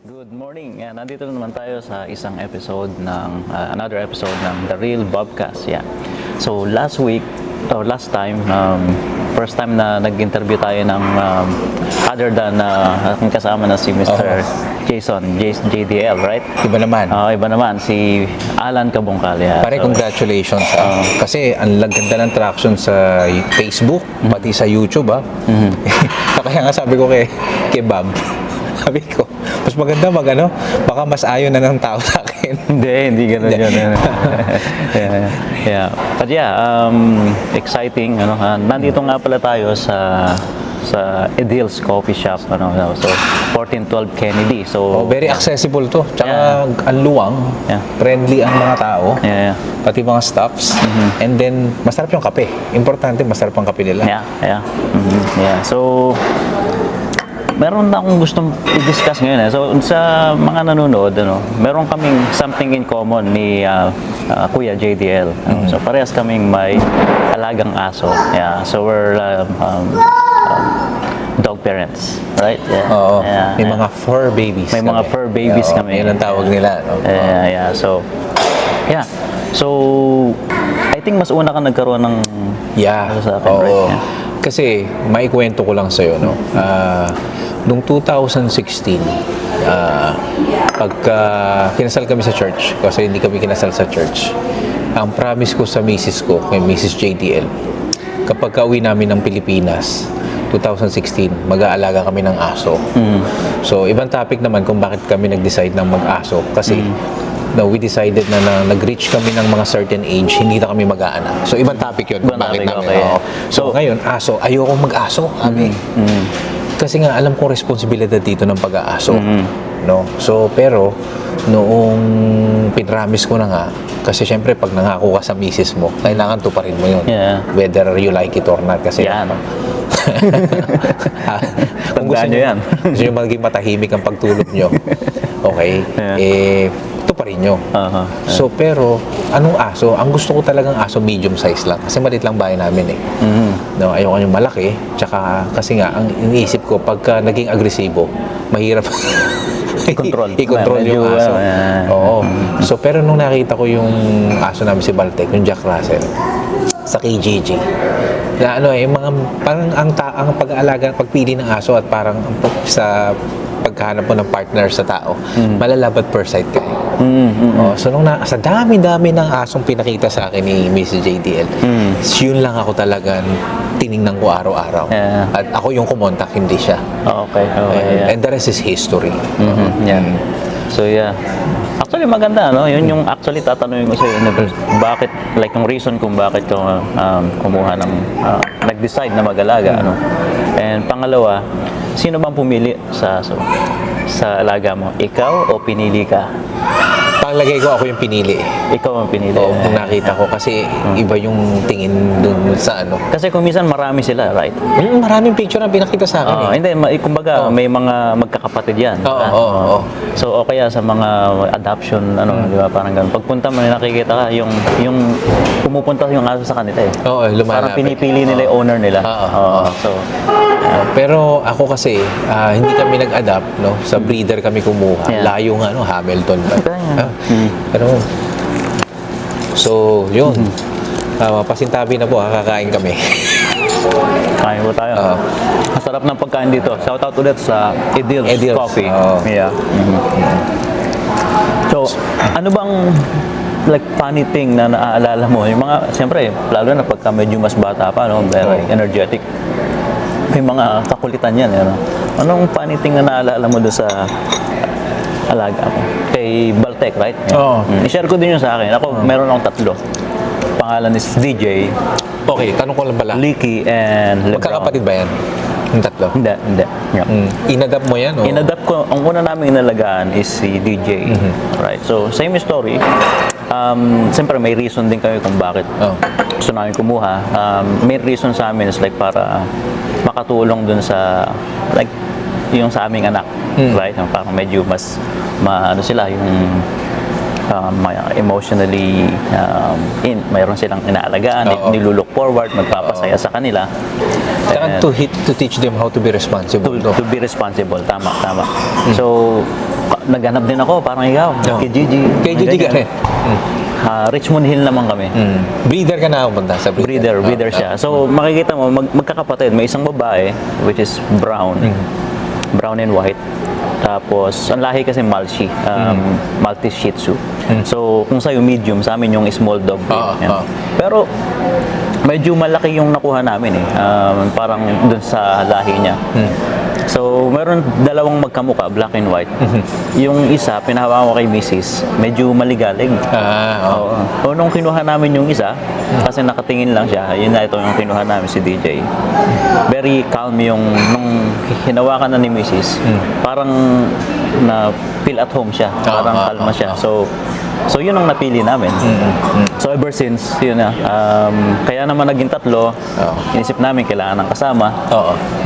Good morning. Nandito na naman tayo sa isang episode ng another episode ng The Real Bobcast. Yeah. So last week or last time, first time na nag-interview tayo ng other than aking kasama na si Mr. Jason JDL, right? Iba naman. Iba naman si Alan Kabungkal. Yeah. Pare, congratulations. Kasi ang ganda ng traction sa Facebook, pati sa YouTube. Kaya nga sabi ko kay Bob, sabi ko, mas maganda baka mas ayaw na ng tao sa akin. Hindi gano'n yun. yeah. But yeah, exciting. Nandito nga pala tayo sa Edil's Coffee Shop. So 1412 Kennedy. So Very accessible to. Tsaka ang luwang, friendly ang mga tao, pati mga stops. And then, masarap yung kape. Importante, masarap ang kape nila. Yeah. So, meron na akong gustong i-discuss ngayon. So, sa mga nanonood, meron kaming something in common ni Kuya JDL. So, parehas kaming may alagang aso. Yeah. So, we're dog parents, right? Yeah. Oo. May mga fur babies. May mga fur babies kami. Yan ang tawag nila. Yeah. So, I think mas una ka nagkaroon ng sa akin, right? Yeah. Kasi, maikwento ko lang sa'yo, noong 2016, pagka kinasal kami sa church, kasi hindi kami kinasal sa church, ang promise ko sa misis ko, kay Mrs. JDL, kapag kauwi namin ng Pilipinas, 2016, mag-aalaga kami ng aso. So, ibang topic naman kung bakit kami nag-decide ng mag-aso. Kasi, we decided na nag-reach kami ng mga certain age, hindi na kami mag-aanak. So, ibang topic yun. Bakit namin? Okay. So, ngayon, aso. Ayoko mag-aso. Kasi nga, alam kong responsibilidad dito ng pag-aaso. So, pero, noong pinramis ko na nga, kasi syempre, pag nangako ka sa misis mo, kailangan tuparin mo yun. Yeah. Whether you like it or not. Kasi, kung gusto nyo maging matahimik ang pagtulog nyo, okay, tuparin nyo. So, pero, anong aso? Ang gusto ko talagang aso, medium size lang. Kasi maliit lang bahay namin ayoko yung malaki. Tsaka, kasi nga, ang iniisip ko, pagka naging agresibo, mahirap i-control yung aso. So, pero nung nakita ko yung aso namin si Baltic, yung Jack Russell, sa KGG, na parang ang pag-aalaga, pagpili ng aso at parang sa paghahanap mo ng partner sa tao, malalabat per side ka. So sa dami-dami ng asong pinakita sa akin ni Mrs. JDL, yun lang ako talagang tiningnan ko araw-araw. At ako yung kumontak, hindi siya. Okay. And the rest is history. So actually maganda, yun yung actually tatanungin ko sa'yo, bakit, like yung reason kung bakit ka kumuha ng nag-decide na mag-alaga, and pangalawa, sino bang pumili sa alaga mo? Ikaw o pinili ka? Palagay ko ako yung pinili. Ikaw ang pinili. Kung nakita ko kasi iba yung tingin dun sa Kasi kung minsan marami sila, right? Maraming picture na pinakita sa akin. Hindi, kumbaga may mga magkakapatid yan. So okay sa mga adoption, di ba, parang ganun. Pagpunta mo, nakikita ka yung pumupunta yung aso sa kanila lumalapit. Parang pinipili nila yung owner nila. Pero ako kasi hindi kami nag-adapt, sa breeder kami kumuha. Layo nga, Hamilton ba? Pero so yun, pasintabi na po, kakain kami. Kain po tayo. Masarap ng pagkain dito. Shout out ulit sa Edil's Coffee. So ano bang like funny thing na naaalala mo? Yung mga, siyempre, lalo na pagka medyo mas bata pa, very energetic, may mga kakulitan yan. Anong funny thing na naalala mo doon sa alaga mo? Kay Baltic, right? I-share ko din yun sa akin. Ako, meron akong 3. Pangalan is DJ. Okay, tanong ko lang pala. Licky and Lebron. Magkakapatid ba yan? Yung 3? Hindi. Inadapt mo yan? Inadapt ko. Ang una namin inalagaan is si DJ. Right? So, same story. Siyempre, may reason din kami kung bakit gusto namin kumuha. Main reason sa amin is like para makatulong dun sa like yung sa aming anak, right? Parang medyo mas sila yung emotionally mayroon silang inaalagaan, nilulook forward, magpapasaya sa kanila. To teach them how to be responsible. To be responsible, tama. So, naghanap din ako, parang ikaw, No. kay Gigi. Kay Gigi ka rin. Richmond Hill naman kami. Breeder ka na pumunta sa breeder. Breeder siya. So, makikita mo, magkakapatid. May isang babae, which is brown. Brown and white. Tapos, ang lahi kasi Malshi. Maltese Shih Tzu. So, kung sa'yo medium, sa amin yung small dog. Yan. Pero, medyo malaki yung nakuha namin eh. Parang dun sa lahi niya. So, meron dalawang magkamuka, black and white. Yung isa, pinahawa ko kay Mrs. Medyo maligalig. Oo. So, nung kinuha namin yung isa, kasi nakatingin lang siya, yun na ito yung kinuha namin si DJ. Very calm yung, nung hinawakan na ni Mrs. Parang na feel at home siya. Parang kalma siya. So yun ang napili namin. So ever since, yun na. Kaya naman naging tatlo, inisip namin kailangan ng kasama.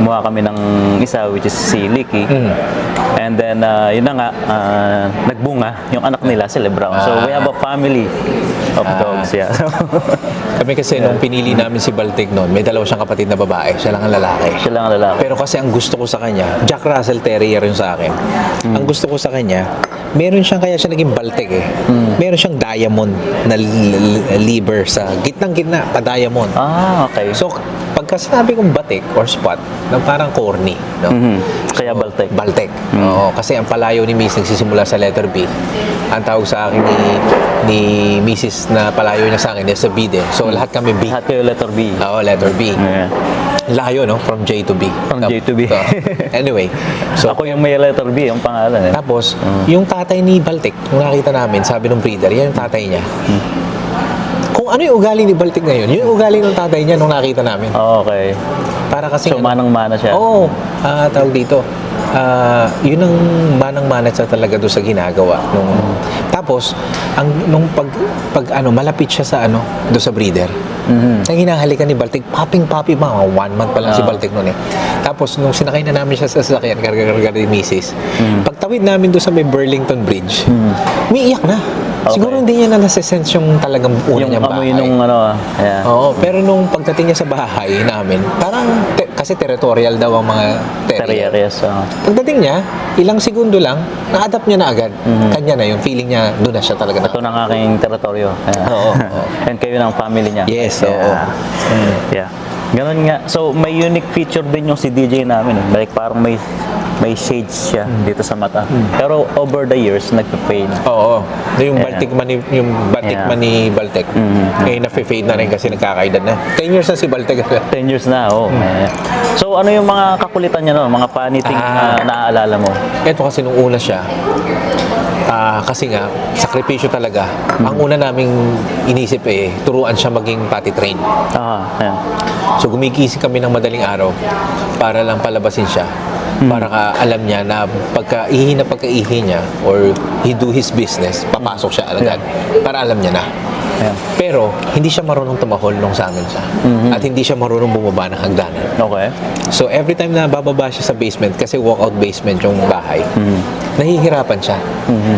Kumuha kami ng isa, which is si Licky. And then, yun na nga, nagbunga yung anak nila, sila Brown. So we have a family of dogs. Yeah. Kami kasi nung pinili namin si Baltic noon, may dalawa siyang kapatid na babae. Siya lang ang lalaki. Siya lang ang lalaki. Pero kasi ang gusto ko sa kanya, Jack Russell Terrier yun sa akin. Ang gusto ko sa kanya, meron siyang, kaya siya naging Baltic eh. Meron siyang diamond na liver sa gitnang-gitna, pa-diamond. Okay. So, pagka sinabi kong batik or spot, na parang corny. No? Kaya Baltic. Baltic. Oo, kasi ang palayo ni Miss nagsisimula sa letter B. Ang tawag sa akin ni Mrs. na palayo niya sa akin is sa B din. So, lahat kami B. Lahat kayo letter B. Oo, letter B. Yeah. Layo, no? From J to B. From J to B. Anyway. So, Ako yung may letter B, yung pangalan eh. tapos, yung tatay ni Baltic, nung nakita namin, sabi ng breeder, yan yung tatay niya. Kung ano yung ugali ni Baltic ngayon, yun yung ugali ng tatay niya nung nakita namin. Okay. Para kasi... So, manang-mana siya. Oo. Tawag dito. Yun ang manang-mana siya talaga doon sa ginagawa. Tapos, nung malapit siya sa doon sa breeder, nang hinahalikan ni Baltic, popping-poppy, mga 1 month pa lang si Baltic noon eh. Tapos, nung sinakay na namin siya sa sasakyan, karga-karga ni Mrs., pagtawid namin doon sa may Burlington Bridge, umiiyak na. Okay. Siguro hindi niya na nasa-sense yung talagang una Yung niyang bahay. amoy nung yeah. Oo, pero nung pagdating niya sa bahay namin, parang kasi territorial daw ang mga terrier. Yes. Pagdating niya, ilang segundo lang, na-adapt niya na agad. Kanya na yung feeling niya, doon na siya talaga. Ito ng aking teritoryo. Oo. And kayo ng family niya. Yes, oo. Yeah. Ganun nga. So, may unique feature din yung si DJ namin. Like, parang may shades siya dito sa mata. Pero over the years, nagpa-fade. Oo. Yung Baltic man ni Baltic. Ngayon na-fade na rin kasi nagkakaedad na. 10 years na si Baltic. 10 years na, oo. So, ano yung mga kakulitan niya no? Mga paniting na naaalala mo? Ito kasi nung una siya, kasi nga, sakripisyo talaga. Ang una naming inisip turuan siya maging potty train. Yeah. So gumigising kami ng madaling araw para lang palabasin siya. Para alam niya na pagkaihi niya or he do his business, papasok siya agad. Para alam niya na. Yeah. Pero hindi siya marunong tumahol nung sa amin siya. At hindi siya marunong bumaba ng hagdanan. Okay. So every time na bababa siya sa basement, kasi walkout basement yung bahay, nahihirapan siya.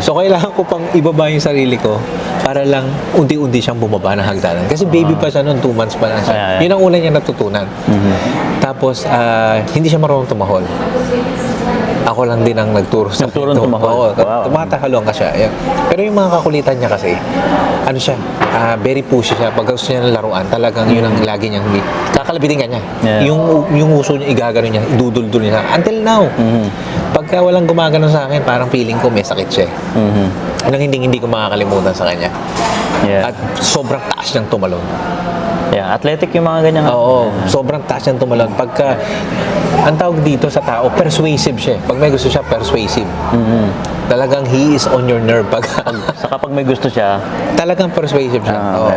So kailangan ko pang ibaba yung sarili ko para lang unti-unti siyang bumaba ng hagdanan. Kasi baby pa siya noon, 2 months pa lang siya. Yun ang una niya natutunan. Tapos hindi siya marunong tumahol. Ako lang din ang nagturo sa Nagturo ng tumahol. Oo, Wow. tumatahalong ka siya. Pero yung mga kakulitan niya kasi, very pushy siya. Pag gusto niya ng laruan, talagang yun ang lagi niyang kakalabitin ka niya. Yeah. Yung uso niya, igagano niya, idudul-dul niya. Until now, pagka walang gumagano sa akin, parang feeling ko may sakit siya. Yun ang hindi ko makakalimutan sa kanya. Yeah. At sobrang taas niyang tumalon. Yeah, athletic yung mga ganyan. Oo, sobrang taas niyang tumalon. Pagka, ang tawag dito sa tao, persuasive siya. Pag may gusto siya, persuasive. Talagang he is on your nerve. Saka pag may gusto siya, Talagang persuasive siya. Oo.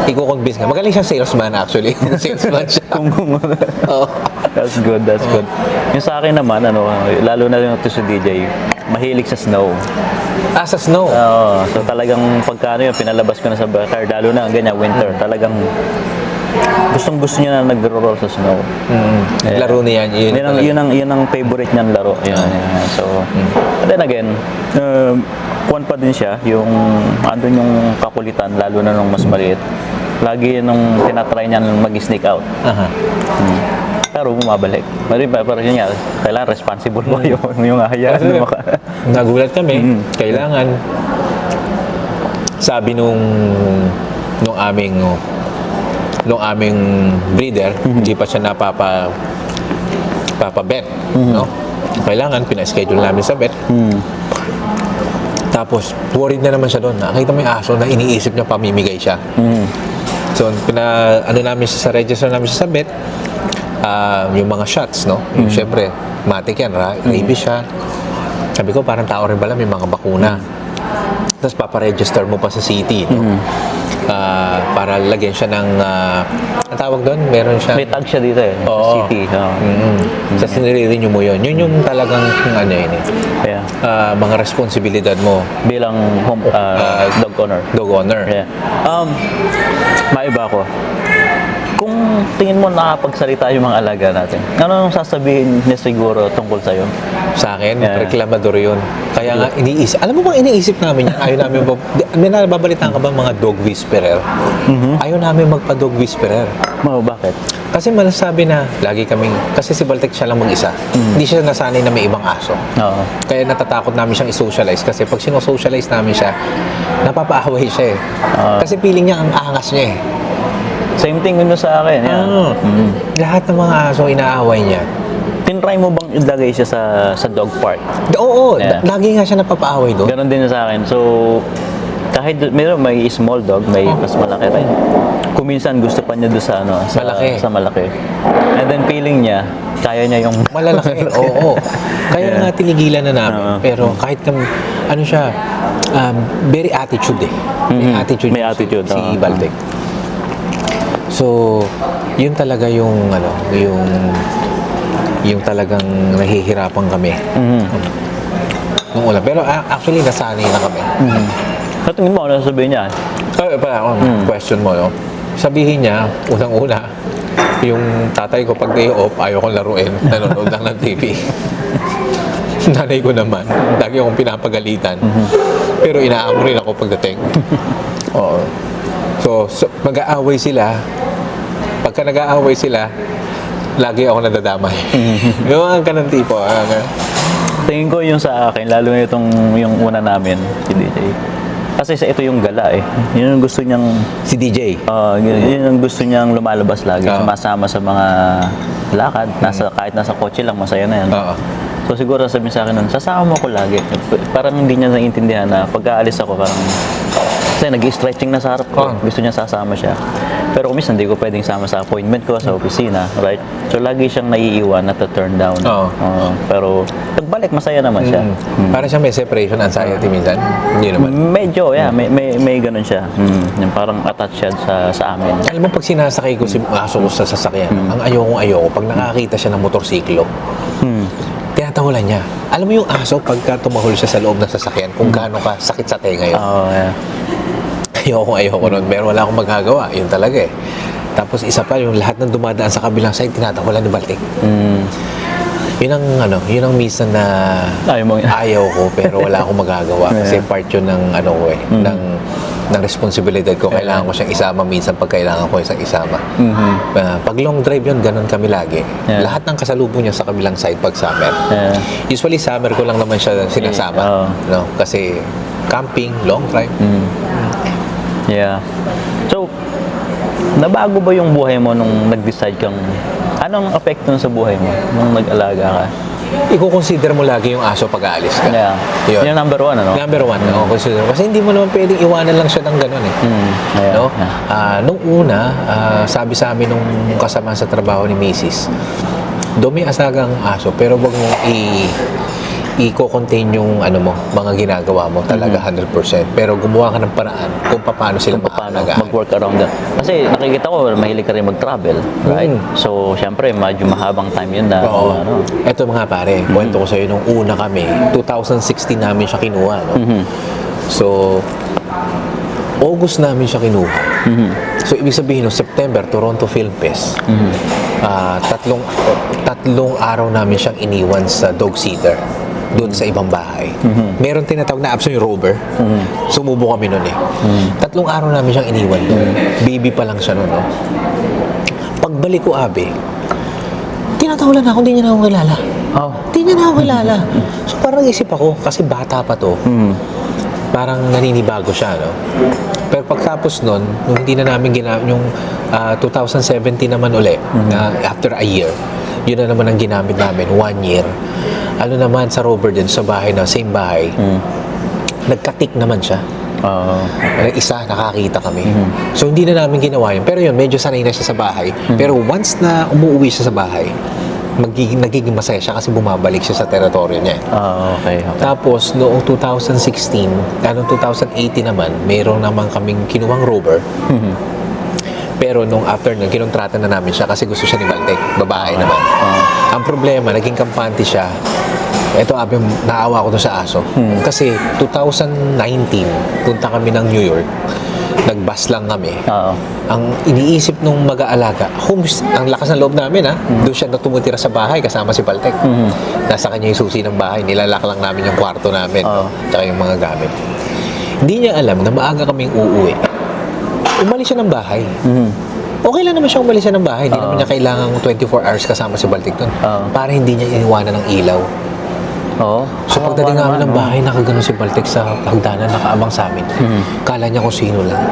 Iko-convince ka. Magaling siya salesman actually. Salesman siya. Oo. That's good. Yung sa akin naman, lalo na yung to si DJ, mahilig sa snow. Sa snow. So talagang pagka pinalabas ko na sa backyard, lalo na ganyan, winter, talagang gustong-gusto niya na nagro-roll sa snow. Laro niya yan. Yun ang favorite niyang laro. So, then again, kuwan pa din siya, andun yung kakulitan, lalo na nung mas maliit. Lagi nung tinatry niya mag-sneak out. pero bumabalik. Pero yun nga, kailangan responsible mo yung hayaan Kasi, mo. nagulat kami, kailangan, sabi nung aming breeder, hindi pa siya papabet, no? Kailangan, pina-schedule namin sa vet. Tapos, worried na naman siya doon. Nakita mo yung aso na iniisip niya pamimigay siya. So, namin siya sa register namin siya sa vet, yung mga shots, no? Yung syempre, matik yan, rabies siya. Sabi ko, parang tao rin pala, may mga bakuna. Tapos, paparegister mo pa sa city, no? Para lagyan siya ng, ang tawag doon, meron siya. May tag siya dito eh, sa Oo. city. Sa sinire-renew mo yun. Yun yung talagang, ano yun eh. Yeah. Mga responsibilidad mo. Bilang dog owner. Dog owner. Yeah. Maiba ko. Kung tingin mo nakapagsalita yung mga alaga natin, ano ang sasabihin niya siguro tungkol sa'yo? Sa akin, Yeah. reklamador yun. Kaya nga, iniisip. Alam mo bang iniisip namin yan? Ayaw namin, may nababalitaan ka ba mga dog whisperer? Ayaw namin magpa-dog whisperer. Bakit? Kasi malasabi na, lagi kaming, kasi si Baltic siya lang mag-isa. Hindi siya nasanay na may ibang aso. Oo. Kaya natatakot namin siyang i-socialize kasi pag sino-socialize namin siya, napapaaway siya eh. Kasi feeling niya ang angas niya eh. Same thing yun sa akin. Yeah. Lahat ng mga aso inaaway niya. Tinry mo bang ilagay siya sa dog park? Oo, Yeah. lagi nga siya napapaaway doon. Ganon din sa akin. So, kahit may small dog, may mas malaki rin. Kung minsan gusto pa niya doon sa Malaki. sa malaki. And then feeling niya, kaya niya yung Malalaki, oo. Kaya nga tinigilan na namin. Pero kahit ano siya, very attitude eh. May attitude, May attitude, si oo. Baltic. So, yun talaga yung talagang nahihirapan kami. Nung una. Pero actually, nasanay na kami. Sa tingin mo, ano sasabihin niya? Question mo, no? Sabihin niya, unang-una, yung tatay ko pag day off, ayaw kong laruin, nanonood lang ng TV. Nanay ko naman, lagi akong pinapagalitan. Pero inaamo rin ako pagdating. Oo. So mag-aaway sila. Pagka nag-aaway sila, lagi ako nadadamay. Yung mga ganun tipo. Tingin ko yung sa akin, lalo na yung una namin, si DJ. Kasi ito yung gala eh. Yun yung gusto niyang, Si DJ. yun yung gusto niyang lumalabas lagi. Sumasama sa mga lakad. Kahit nasa kotse lang, masaya na yan. Oo. So siguro sabihin sa akin nun, sasama mo ko lagi. Parang hindi niya naiintindihan na pagka-alis ako, parang kasi nag-stretching na sa harap ko. Gusto niya sasama siya. Pero kung minsan, hindi ko pwedeng sama sa appointment ko sa opisina, right? So lagi siyang naiiwan na turn down. Oo. Pero pagbalik, masaya naman siya. Parang siya may separation anxiety minsan. Hindi naman. Medyo, yeah. May ganun siya. Yung parang attached siya sa amin. Alam mo, pag sinasakay ko si aso ko sa sasakyan, ang ayoko, pag nakakita siya ng motorsiklo, tinatahulan niya. Alam mo yung aso, pagka tumahol siya sa loob ng sasakyan, kung gaano ka sakit sa tenga yun. Oo, yeah. Ayoko nun, pero wala akong magagawa. Yun talaga eh. Tapos isa pa, yung lahat ng dumadaan sa kabilang side, tinatahulan ni Baltic. Yun ang minsan na ayaw ko, pero wala akong magagawa. Kasi part yun ng ko eh, ng responsibilidad ko. Kailangan ko siyang isama minsan pag kailangan ko isang isama. Pag long drive yun, ganun kami lagi. Yeah. Lahat ng kasalubong niya sa kabilang side pag summer. Yeah. Usually summer ko lang naman siya sinasama. No? Kasi camping, long drive. Yeah. So, nabago ba yung buhay mo nung nag-decide kang, anong apekto nun sa buhay mo nung nag-alaga ka? I-consider mo lagi yung aso pag aalis ka. Yeah. Yun. Yung number one, ano? Number one, consider. Kasi hindi mo naman pwedeng iwanan lang siya ng gano'n eh. Yeah. No? Nung una, sabi sa amin nung kasama sa trabaho ni Mrs., dumi asagang aso, pero wag mo i-contain yung mga ginagawa mo talaga 100%. Pero gumawa ka ng paraan kung paano sila Paano maaalagaan. mag-work around that. Kasi nakikita ko, mahilig ka rin mag-travel, right? So, syempre, medyo mahabang time yun na, Oo. Eto mga pare, kwento ko sa'yo nung una kami, 2016 namin siya kinuha. No? So, August namin siya kinuha. So, ibig sabihin, no, September, Toronto Film Fest. Tatlong araw namin siyang iniwan sa dog sitter doon sa ibang bahay. Meron tinatawag na apps yung Rover. Sumubo kami noon eh. 3 araw namin siyang iniwan doon. Baby pa lang siya noon. No? Pagbalik ko, Abe, tinatawalan ako, hindi niya na ako kilala. Oh. Hindi niya na ako kilala. So parang isip ako, kasi bata pa to, parang naninibago siya, no? Pero pagtapos nun, nung hindi na namin yung 2017 naman uli, na after a year, yun na naman ang ginamit namin, 1 year. Ano naman sa Robert din, sa bahay na, same bahay, nagkatik naman siya. Isa, nakakita kami. So, hindi na namin ginawa yun. Pero yun, medyo sanay na siya sa bahay. Pero once na umuwi siya sa bahay, nagiging masaya siya kasi bumabalik siya sa teritoryo niya. Okay. Tapos, noong 2016, anong 2018 naman, mayroon naman kaming kinuwang rover. Pero nung after nun, kinontrata na namin siya kasi gusto siya ni Baltec. Babae naman. Ang problema, naging kampante siya. Ito, naawa ko to sa aso. Kasi 2019, punta kami ng New York. Nag-bus lang kami. Ang iniisip nung mag-aalaga, ang lakas ng loob namin, doon siya na tumutira sa bahay kasama si Baltec. Nasa kanya yung susi ng bahay. Nilalak lang namin yung kwarto namin. Tsaka yung mga gamit. Hindi niya alam na maaga kaming uuwi. Umalis siya ng bahay. Okay lang naman siya umalis siya ng bahay. Hindi naman niya kailangan 24 hours kasama si Baltic doon. Para hindi niya iniwanan ng ilaw. So pagdating namin ng bahay, nakaganon si Baltic sa hagdanan, nakaabang sa amin. Kala niya kung sino lang.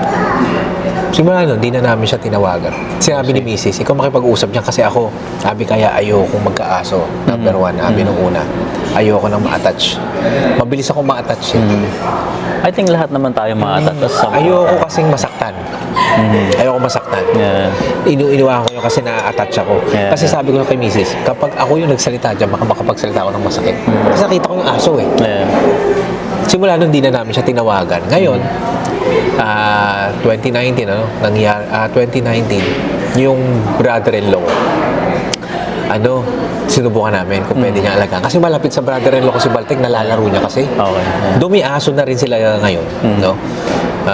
Simula nun, di na namin siya tinawagan. Sinabi ni Mrs., ikaw makipag-usap niya kasi ako. Sabi kaya ayoko magkaaso. Number one, sabi nung una. Ayoko nang ma-attach. Mabilis ako ma-attach. I think lahat naman tayo ma-attach. Ayoko kasing masaktan. Ayoko masaktan. Iniwahan ko yun kasi na-attach ako. Kasi sabi ko kay Mrs., kapag ako yung nagsalita dyan, makapagsalita ako ng masakit. Kasi nakita ko yung aso eh. Simula nun, di na namin siya tinawagan. Ngayon, 2019, 2019, yung brother-in-law, sinubukan namin kung pwede niya alagaan. Kasi malapit sa brother-in-law ko si Baltic, nalalaro niya kasi. Dumi aso na rin sila ngayon. No?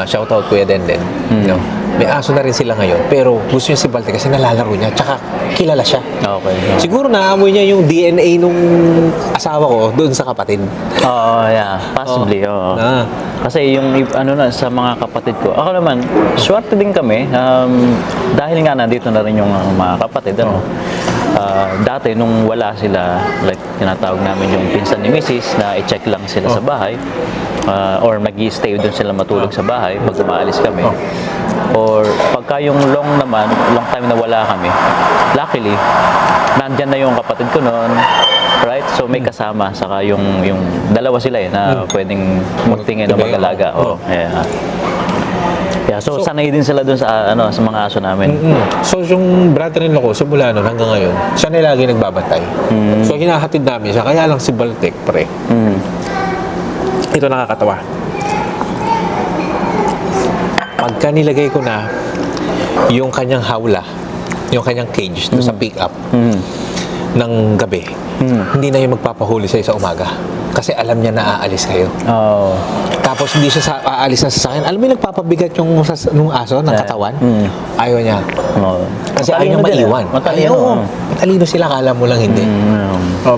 Shout out Kuya Denden. No? May aso na rin sila ngayon. Pero gusto niya si Baltic kasi nalalaro niya. Tsaka kilala siya. Siguro naamoy niya yung DNA nung asawa ko doon sa kapatid. Possibly. Kasi yung sa mga kapatid ko, ako naman, swerte din kami. Dahil nga nandito na rin yung mga kapatid. Dati nung wala sila, like tinatawag namin yung pinsan ni Mrs. na i-check lang sila sa bahay, or mag-i-stay doon sila matulog sa bahay pag umaalis kami. Or pagka yung long time na wala kami, luckily nandyan na yung kapatid ko noon, right? So may kasama, saka yung dalawa sila na pwedeng magtingin o mag-alaga. So sanay din sila dun sa sa mga aso namin. So yung brother-in-law ko simula nun hanggang ngayon, siya na lagi nagbabantay. So hinahatid namin siya, kaya lang si Baltic pre. Ito nakakatawa. Pagka nilagay ko na yung kanyang hawla, yung kanyang cage sa pick-up ng gabi, hindi na yung magpapahuli sa'yo sa umaga. Kasi alam niya na aalis kayo. Tapos hindi siya aalis na sa akin. Alam mo yung nagpapabigat yung aso ng katawan? Ayaw niya. Kasi ayaw niya maiwan. Matalino sila, kala mo lang hindi.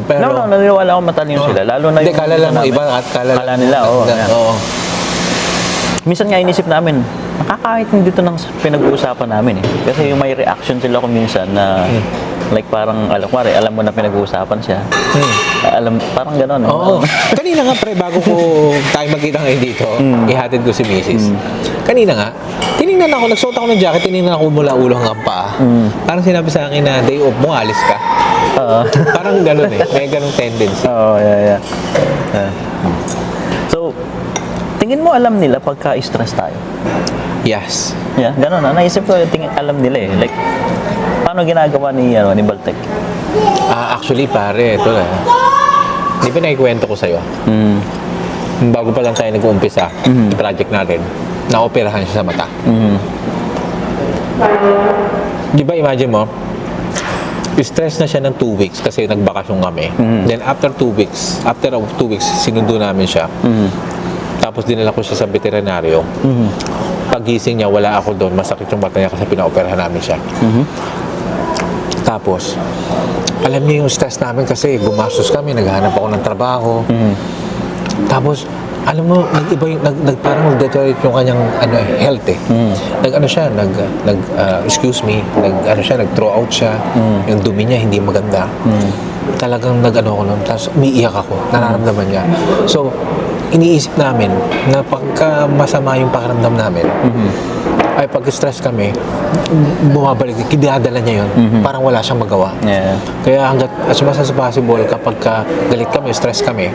Pero naniniwala ako matalino sila. Lalo na yung kala lang iba at kala nila. Minsan nga inisip namin, nakakaitin dito ng pinag-uusapan namin eh. Kasi yung may reaction sila ko minsan na like parang, alam mo na pinag-uusapan siya. Parang gano'n. Kanina nga pre, bago ko tayo magkita ngayon dito, ihatid ko si Mrs. Kanina nga, tinignan ako, nagsuot ako ng jacket, tinignan ako mula ulo hanggang paa. Parang sinabi sa akin na, day off mo, alis ka. Parang gano'n eh, may gano'ng tendency. So, tingin mo alam nila pagka-stress tayo? Yes. Gano'n na. Naisip ko, alam nila eh. Like, paano ginagawa ni Baltec? Actually, pare, ito na. Di ba nakikwento ko sa'yo? Bago pa lang tayo nag-uumpisa, yung project natin, na-operahan siya sa mata. Di ba, imagine mo, stress na siya ng 2 weeks kasi nagbakasyon kami. Then after 2 weeks, sinundo namin siya. Tapos dinala ko siya sa veterinaryo. Pagising niya, wala ako doon. Masakit yung mata niya kasi pinaoperahan namin siya. Tapos, alam niyo yung stress namin kasi gumastos kami, naghahanap ako ng trabaho. Tapos, alam mo, nag-iba yung, parang nag-deteriorate yung kanyang health eh. Nag-ano siya, excuse me, nag-throw out siya. Yung dumi niya hindi maganda. Talagang nag-ano ko nun, tapos umiiyak ako, nararamdaman niya. So, iniisip namin na pagka masama yung pakiramdam namin, ay pag-stress kami, bumabalik, dinadala niya yun, parang wala siyang magawa. Yeah. Kaya hanggat as much as possible, kapag galit kami, stress kami,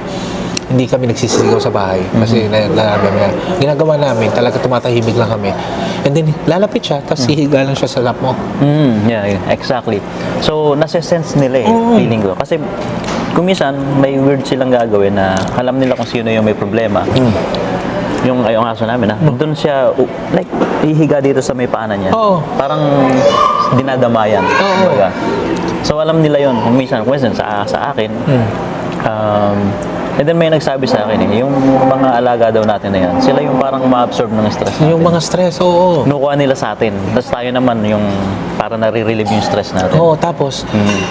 hindi kami nagsisisigaw sa bahay kasi nalaman niya. Ginagawa namin, talaga tumatahimik lang kami. And then, lalapit siya, tapos hihiga lang siya sa lap mo. Yeah, exactly. So, nasa-sense nila feeling ko. Kasi, kung minsan, may weird silang gagawin na alam nila kung sino yung may problema. Yung aso namin, doon siya, like, hihiga dito sa may paanan niya. Oo. Parang dinadamayan. Kumbaga. So, alam nila yon kung minsan sa akin. And then may nagsabi sa akin yung mga alaga daw natin na yan, sila yung parang ma-absorb ng stress natin. Yung mga stress, oo. Kinukuha nila sa atin. Tapos tayo naman yung para nare-relieve yung stress natin. Oo, tapos,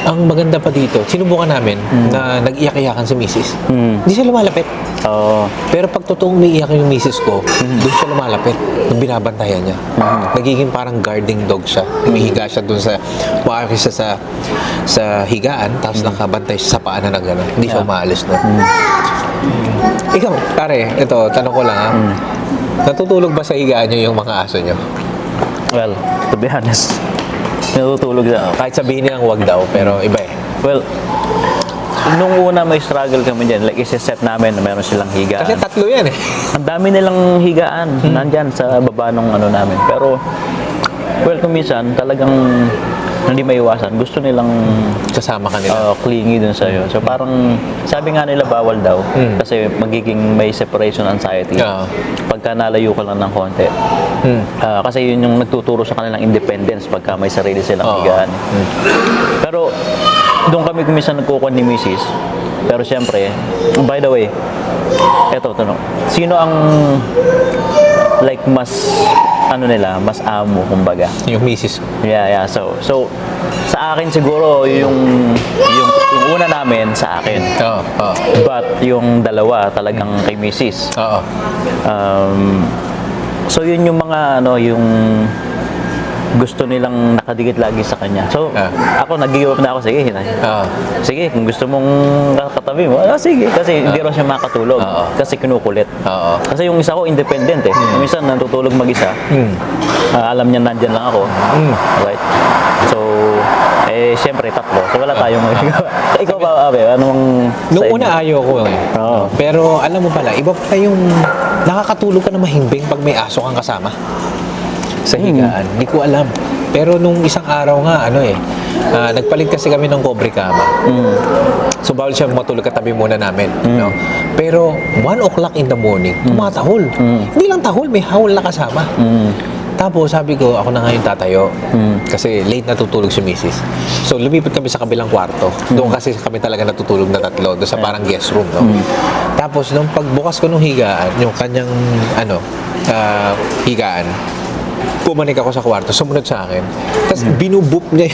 ang maganda pa dito, sinubukan namin na nag-iyak-iyakan si misis. Hindi siya lumalapit. Oo. Pero pag totoong umiiyak yung misis ko, doon siya lumalapit. Nung binabantayan niya. Nagiging parang guarding dog siya. Umihiga siya doon sa, maayos siya sa higaan, tapos nakabantay siya sa paanan na gano'n. Hindi siya umaalis na. Ikaw, pare, ito, tanong ko lang ha. Natutulog ba sa higaan niyo yung mga aso niyo? Well, to be honest, natutulog na. Kahit sabihin nilang wag daw, pero iba eh. Well, nung una may struggle kami dyan, like isa-set namin na meron silang higaan. Kasi tatlo yan eh. Ang dami nilang higaan nandyan sa baba ng ano namin. Pero, well, kung minsan talagang hindi maiwasan, gusto nilang Kasama ka nila. clingy dun sa'yo. So parang, sabi nga nila bawal daw kasi magiging may separation anxiety pagka nalayo ka lang ng konti. Kasi yun yung nagtuturo sa kanilang independence pagka may sarili silang higaan. Pero, doon kami kumisan nagkukuha ni Mrs. Pero siyempre, by the way, eto, tanong, sino ang like mas mas amo kumbaga? Yung misis ko. Yeah. So sa akin siguro yung una namin sa akin. But yung dalawa talagang kay Mrs. So yun yung mga yung gusto nilang nakadikit lagi sa kanya. So, ako nag-give up na ako, sige, sige, kung gusto mong katabi mo, sige, kasi hindi rin siya makatulog. Kasi kinukulit. Kasi yung isa ko, independent eh. Minsan natutulog mag-isa. Alam niya nandyan lang ako. Right? So, siyempre, tatlo. So, wala tayong magagawa. Ikaw ba, Abe? Anong... Nung una ayaw ko eh. Pero alam mo pala, iba pala yung nakakatulog ka na mahimbing pag may aso kang kasama sa higaan. Hindi ko alam. Pero nung isang araw nga, nagpalit kasi kami ng cobre kama. So, bawal siya matulog katabi muna namin. No? Pero, 1 o'clock in the morning, tumatahol. Hindi lang tahol, may hawal na kasama. Tapos, sabi ko, ako na nga yung tatayo. Kasi late natutulog si misis. So, lumipat kami sa kabilang kwarto. Doon kasi kami talaga natutulog na tatlo. Doon sa parang guest room. No? Tapos, nung pagbukas ko nung higaan, yung kanyang, higaan, pumanik ako sa kwarto, sumunod sa akin. Tapos binubup niya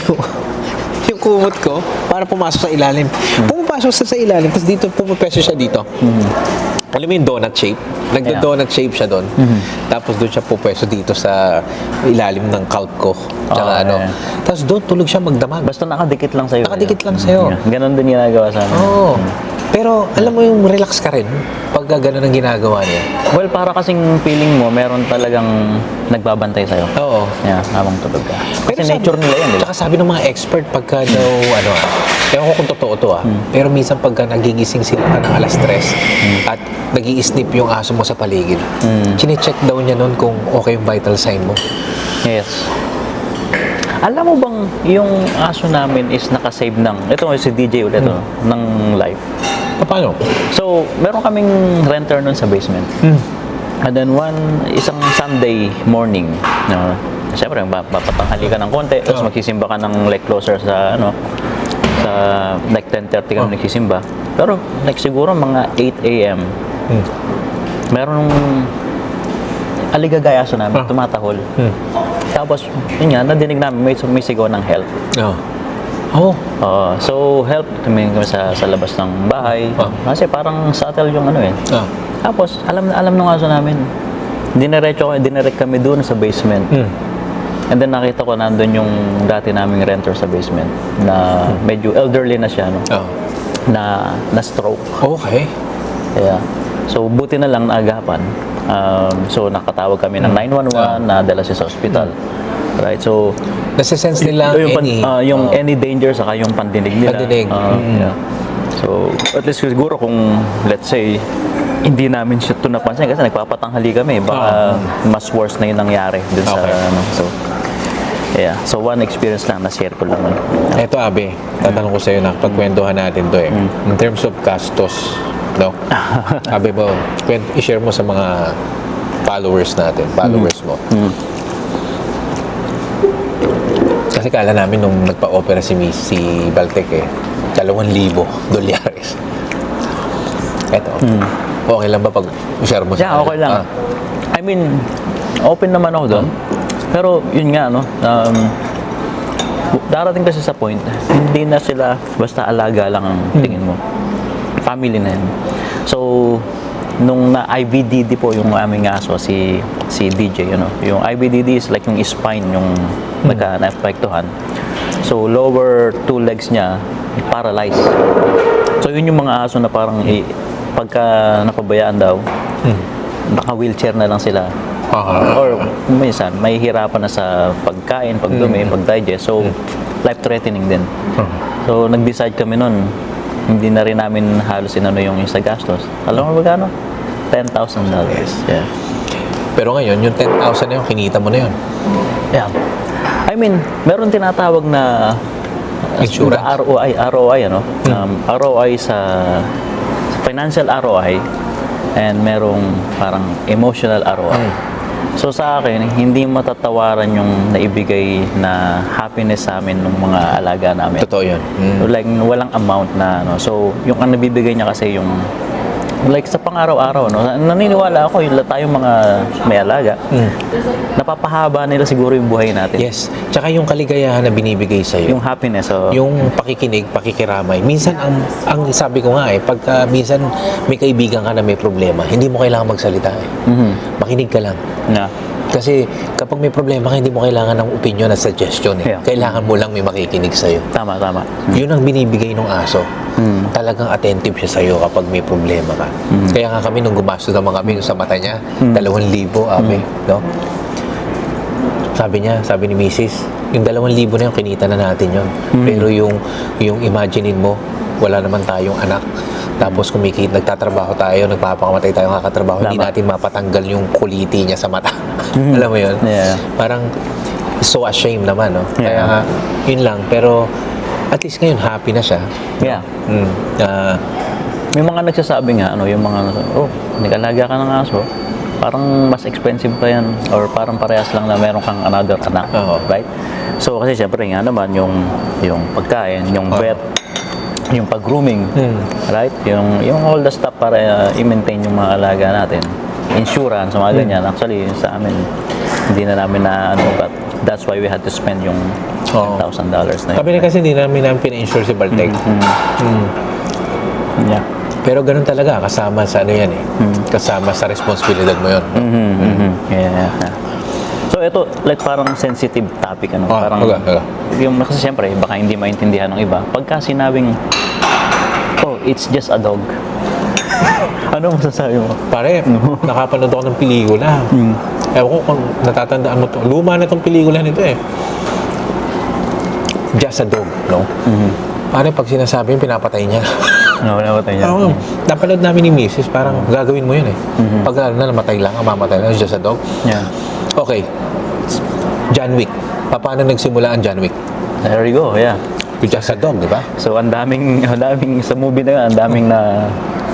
yung kumot ko para pumasok sa ilalim. Pumapasok sa ilalim, tapos dito, pumapeso siya dito. Alam mo yung donut shape? Nagdo-donut shape siya doon. Tapos doon siya pupwesto dito sa ilalim ng calf ko. Tsaka Tapos doon tulog siya magdamag. Basta nakadikit lang sa'yo. Nakadikit lang sa'yo. Ganon din ginagawa sa amin. Oo. Pero alam mo yung relax ka rin pag gano'n ang ginagawa niya. Well, para kasing feeling mo, meron talagang nagbabantay sa'yo. Oo. Yeah, habang tulog ka. Kasi Pero nature nila yan, di ba? Tsaka sabi ng mga expert pagka daw, ewan ko kung totoo to pero minsan pagka nagigising sila ka ng alas 3 at nag-i-snip yung aso mo sa paligid, chine-check daw niya nun kung okay yung vital sign mo. Yes. Alam mo bang yung aso namin is nakasave ito si DJ ulit, ng live. Paano? So, meron kaming renter nun sa basement. And then isang Sunday morning, siyempre, papatanghali ka ng konti, tapos magsisimba ka ng like closer sa sa like 10:30 kami nagsisimba. Pero like siguro mga 8 a.m. Meron aligagay aso namin, tumatahol. Tapos, yun nga, nadinig namin may sigaw ng help. Oh. So, help kami sa labas ng bahay. Kasi parang subtle yung ano eh. Tapos, alam na alam ng aso namin. Dinirect kami doon sa basement. And then nakita ko nandun yung dati naming renter sa basement na medyo elderly na siya, no? Na stroke. Okay. Yeah. So, buti na lang naagapan. So, nakatawag kami ng 911 na dala siya sa ospital. Right? So, nasa-sense nila yung any danger saka yung pandinig nila. Yeah. So, at least siguro kung, let's say, hindi namin siya ito napansin kasi nagpapatanghali kami. Baka mas worse na yung nangyari dun sa, so, yeah. So, one experience lang, na-share ko lang. Eto, Abe, tatanong ko sa'yo na, pagkwentuhan natin to eh. In terms of gastos, no? Abe mo, i-share mo sa mga followers natin, mo. Kasi kala namin nung nagpa-opera si Baltec eh, $2,000 Eto, okay lang ba pag i-share mo sa Yeah, okay lang. I mean, open naman ako doon. Pero yun nga, no, darating kasi sa point, hindi na sila basta alaga lang ang tingin mo. Family na yan. So, nung na-IVDD po yung aming aso, si DJ, yung IVDD is like yung spine, yung nagka-naapektuhan. So, lower 2 legs niya, paralyzed. So, yun yung mga aso na parang pagka napabayaan daw, naka-wheelchair na lang sila. Or minsan, may hirapan na sa pagkain, pagdumi, pag-digest. So, life-threatening din. So, nag-decide kami nun, hindi na rin namin halos yung sa gastos. Alam mo ba gano'n? $10,000. Yeah. Pero ngayon, yung 10,000 na yun, kinita mo na yun. Yeah. I mean, meron tinatawag na insurance? ROI, ROI sa financial ROI and merong parang emotional ROI. So sa akin, hindi matatawaran yung naibigay na happiness sa amin ng mga alaga namin. Totoo yun. So, like, walang amount na, so, yung ang nabibigay niya kasi yung, like, sa pang-araw-araw, naniniwala ako, yung tayong mga may alaga, napapahaba nila siguro yung buhay natin. Yes. Tsaka yung kaligayahan na binibigay sa'yo. Yung happiness. Yung pakikinig, pakikiramay. Minsan, ang sabi ko nga pagka minsan may kaibigan ka na may problema, hindi mo kailangan magsalita Makinig ka lang. Yeah. Kasi kapag may problema ka, hindi mo kailangan ng opinion at suggestion Yeah. Kailangan mo lang may makikinig sa'yo. Tama. Yun ang binibigay ng aso. Talagang attentive siya sa'yo kapag may problema ka. Kaya nga kami nung gumastos naman kami sa mata niya, 2,000, no? Sabi ni Mrs., yung 2,000 na yun, kinita na natin yun. Pero yung imaginein mo, wala naman tayong anak. Tapos nagtatrabaho tayo, nagpapakamatay tayo kakatrabaho, hindi natin mapatanggal yung kuliti niya sa mata. Alam mo yun? Yeah. Parang so ashamed naman, no? Yeah. Kaya yun lang. Pero at least ngayon, happy na siya. Yeah. May mga nagsasabi nga, yung mga, nag-alaga ka ng aso, parang mas expensive pa yan or parang parehas lang na meron kang another anak. Right? So, kasi syempre nga naman, yung pagkain, yung vet, yung pag-grooming, right? Yung all the stuff para i-maintain yung mga alaga natin. Insurance, mga ganyan. Actually, sa amin, hindi na namin but that's why we had to spend yung $10,000 na yun. Kami na kasi hindi namin pina-insure si Baltec. Yeah. Pero ganun talaga, kasama sa yan kasama sa responsibilidad mo yun. Yeah. So ito, like parang sensitive topic, parang yung kasi siyempre baka hindi maintindihan ng iba. Pagka sinabing, it's just a dog. Ano masasabi mo? Pare, nakapanood ako ng pelikula. Ewan ko kung natatandaan mo to. Luma na tong pelikula nito Just a dog, no? Pare, pag sinasabi yung pinapatay niya. Pinapatay niya. Napanood namin ni Mrs. Parang gagawin mo yun Pag namatay lang, mamatay lang, just a dog. Yeah. Okay. John Wick. Paano nagsimula ang John Wick? There you go, yeah. Just a dog, di ba? So ang daming sa movie na ang daming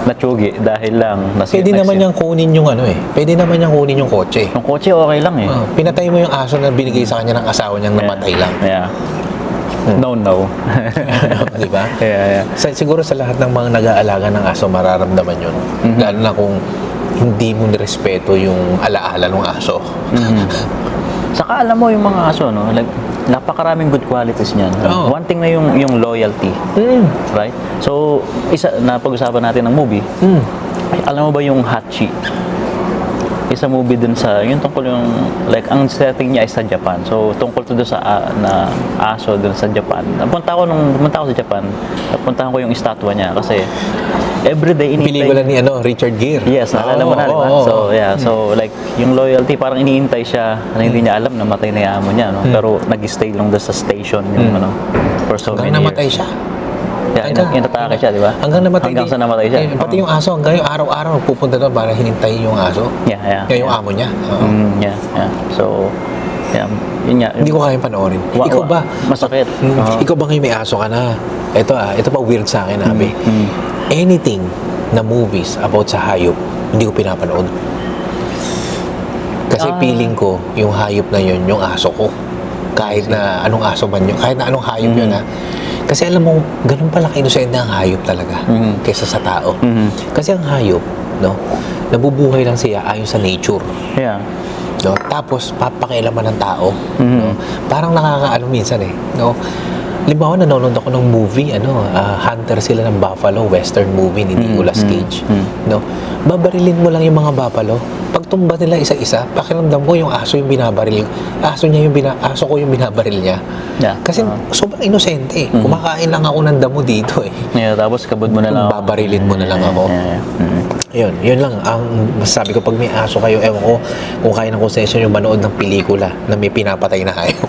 natsugi dahil lang Pwede naman niyang kunin yung Pwede naman niyang kunin yung kotse. Yung kotse okay lang Pinatay mo yung aso na binigay sa kanya ng asawa niyang namatay lang. Yeah. No. Di ba? Yeah. Siguro sa lahat ng mga nag-aalaga ng aso, mararamdaman yun. Lalo na kung hindi mo nirespeto yung alaala ng aso. Saka alam mo yung mga aso, like napakaraming good qualities niyan. Oo. One thing na yung loyalty, right? So, isa na pag-usapan natin ng movie. Alam mo ba yung Hachi? Isa movie dun sa, yung tungkol yung, like, ang setting niya ay sa Japan. So, tungkol to dun sa na aso dun sa Japan. Pumunta ako sa Japan, napuntahan ko yung estatwa niya kasi everyday Pelikula ni Richard Gere. Yes, naalala mo na, di ba? So, yeah. So, like, yung loyalty, parang iniintay siya na hindi niya alam na matay na yung amo niya, no? Pero nag-stay lang doon sa station yung, for so many Hanggang namatay years. siya. Yeah, inatake siya, di ba? Hanggang namatay. Hanggang sa namatay siya. Pati yung aso, hanggang yung araw-araw pupunta doon para hinintay yung aso. Yeah. Yung amo niya. Yeah. So, yeah, yun nga. Hindi ko kayang panoorin. Ikaw ba? Masakit. Ikaw ba ngayon may aso ka na? Ito pa weird sa akin, Abi. Anything na movies about sa hayop, hindi ko pinapanood. Kasi feeling ko, yung hayop na yun, yung aso ko. Kahit na anong aso man yun, kahit na anong hayop yun, ha. Kasi alam mo, ganun pala inosente ang hayop talaga kaysa sa tao. Kasi ang hayop, no, nabubuhay lang siya ayon sa nature. Yeah. No? Tapos, papakialaman ng tao. No? Parang nakakaano minsan no? Limbawa, nanonood ako ng movie, Hunter sila ng Buffalo, western movie ni Nicolas Cage. No? Babarilin mo lang yung mga buffalo. Pagtumba nila isa-isa, pakiramdam ko yung aso yung binabaril. Aso ko yung binabaril niya. Yeah. Kasi sobrang inosente. Kumakain lang ako ng damo dito Yeah, tapos kabod mo na lang ako. Babarilin mo na lang ako. Yeah. Yun lang ang masasabi ko. Pag may aso kayo, ewan ko kung kaya ng concession yung manood ng pelikula na may pinapatay na hayop.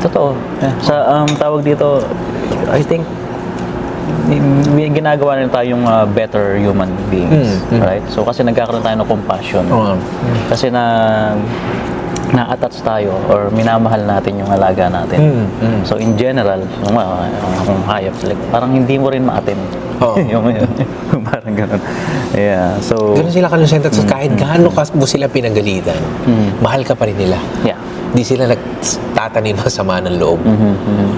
Totoo. Yeah. Sa tawag dito, I think may ginagawa na tayong better human beings, right? So kasi nagkakaroon tayo ng compassion. Kasi na-attach tayo or minamahal natin yung alaga natin. So in general, kung hayop, like, parang hindi mo rin ma-attend. yung parang ganun. Yeah. So ganun sila kalusente. Kahit gaano mo sila pinagalitan, mahal ka pa rin nila. Yeah. Hindi sila nagtatanim ng sama ng loob.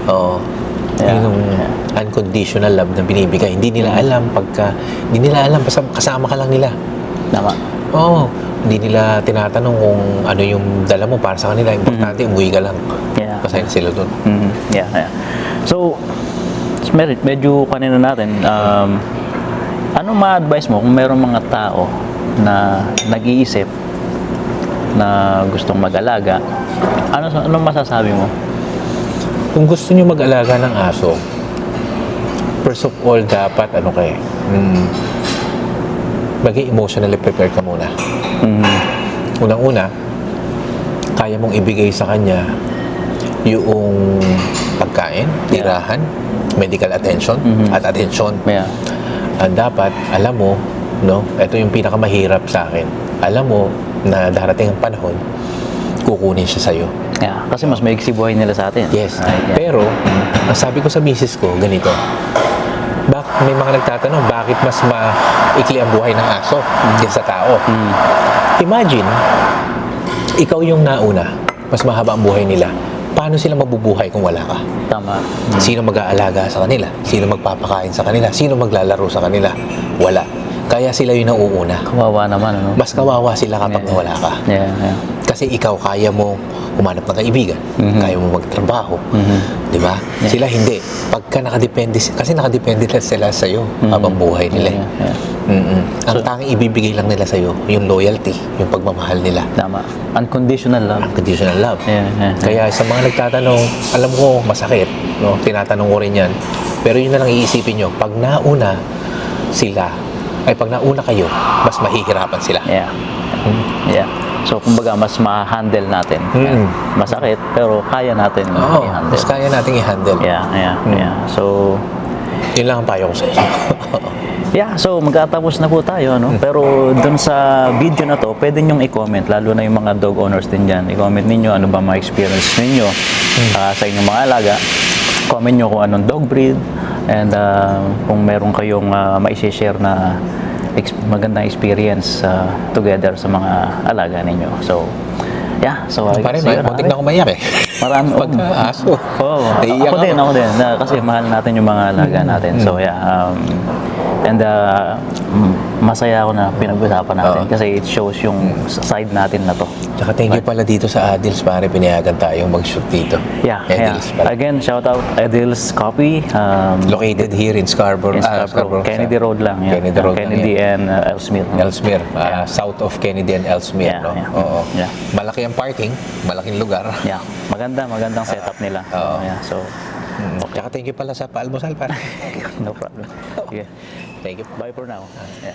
Oo. Yeah. Yung unconditional love na binibigay. Hindi nila alam basta kasama ka lang nila. Tama. Oo. Hindi nila tinatanong kung ano yung dala mo para sa kanila. Importante, umuwi ka lang. Yeah. Pasaya na sila doon. Yeah. So, medyo kanina natin, ano ma-advise mo kung mayroong mga tao na nag-iisip na gustong mag-alaga, ano masasabi mo? Kung gusto nyo mag-alaga ng aso, first of all, dapat maging emotionally prepared ka muna. Unang-una, kaya mong ibigay sa kanya yung pagkain, tirahan, medical attention, at atensyon. Yeah. Dapat, alam mo, no, ito yung pinakamahirap sa akin. Alam mo na darating ang panahon, kukunin siya sa'yo. Yeah, kasi mas maiksi buhay nila sa atin. Yes. Yeah. Pero, ang sabi ko sa misis ko, ganito. May mga nagtatanong, bakit mas maikli ang buhay ng aso kaysa sa tao? Imagine, ikaw yung nauna, mas mahaba ang buhay nila. Paano sila mabubuhay kung wala ka? Tama. Sino mag-aalaga sa kanila? Sino magpapakain sa kanila? Sino maglalaro sa kanila? Wala. Kaya sila yung nauuna. Kawawa naman, ano? Mas kawawa sila kapag nawala ka. Yeah. Kasi ikaw, kaya mo humanap ng kaibigan. Kaya mo magtrabaho. Di ba? Yeah. Sila hindi. Pagka nakadepende, kasi nakadepende sila sa'yo habang buhay nila. Yeah. Ang tanging ibibigay lang nila sa'yo, yung loyalty, yung pagmamahal nila. Tama. Unconditional love. Unconditional love. Yeah. Kaya sa mga nagtatanong, alam ko masakit, no? Tinatanong ko rin yan. Pero yun na lang iisipin nyo, pag nauna kayo, mas mahihirapan sila. Yeah. Yeah. So, kumbaga, mas ma-handle natin. Masakit, pero kaya natin i-handle. Mas kaya natin i-handle. Yeah. So, yun lang ang payo ko sa inyo. yeah, so magtatapos na po tayo, ano? Pero dun sa video na to, pwede nyong i-comment, lalo na yung mga dog owners din dyan. I-comment ninyo ano ba mga experience ninyo sa inyong mga alaga. Comment nyo kung anong dog breed and kung meron kayong ma-share na magandang experience together sa mga alaga ninyo. So, yeah. So, Pare, muntik na ako mayak Marami. Pagka-aso. Oo. Naiiyak Ako din. Kasi mahal natin yung mga alaga natin. So, yeah. And masaya ako na pinag-usapan natin kasi it shows yung side natin na to. Tsaka thank you pala dito sa Adils, pare, pinayagan tayong mag-shoot dito. Yeah, Adils pala. Again, shout out Edil's Coffee. Located here in Scarborough. In Scarborough. Kennedy Road lang. Yeah. Kennedy Road lang Kennedy and Ellesmere. Ellesmere, south of Kennedy and Ellesmere, Yeah, no? yeah. Oo. Yeah. Malaki ang parking, malaking lugar. Yeah, magandang setup nila. Yeah, so Tsaka thank you pala sa paalmusal, pare. no problem. Yeah. Thank you. Bye for now. Yeah.